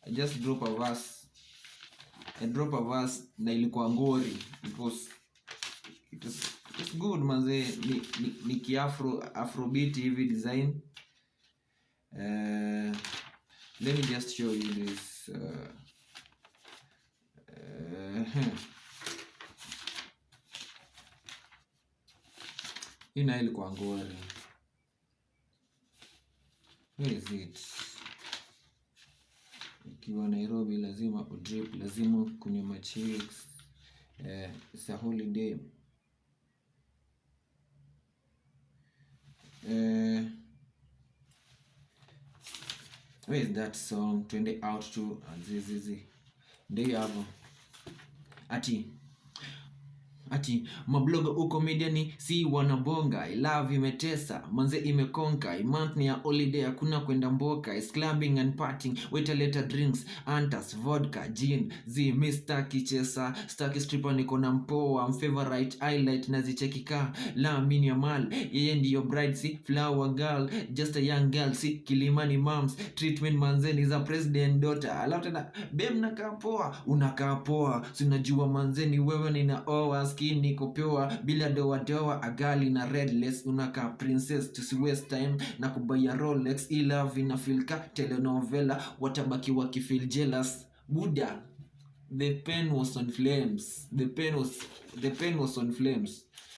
I just drop a verse. Na ilikuwa ngori. It was good manze. Ni afrobeat hivi design. Let me just show you this. Ina ilikuwa ngori. Where is it? Ukiwa Nairobi lazima udrip, lazima kunywe machicks. It's a holiday. Where is that song? Twende out to Azizi. Ndio hapo. Ati mabloga uko media ni si wanabonga. I love imetesa, manze imekonka. Month ni ya holiday, hakuna kwenda mboka. Is clubbing and partying, waiter later drinks, antas, vodka, gin, Mr. Kichesa, Starky stripper niko na mpoa. Favorite highlight nazichekika, la mini ya mal. Yeye ndiyo bride si flower girl, just a young girl si Kilimani moms. Treatment manze ni za president daughter. Alafu tena babe nakaa poa, unakaa poa. Sinajua manze ni wewe ninaoa. Skin niko pure bila doa agali na redless. Unakaa princess to waste time na kubaya Rolex. Love ina feel ka telenovela, watabaki wakifeel jealous. Buddha, the pen was on flames.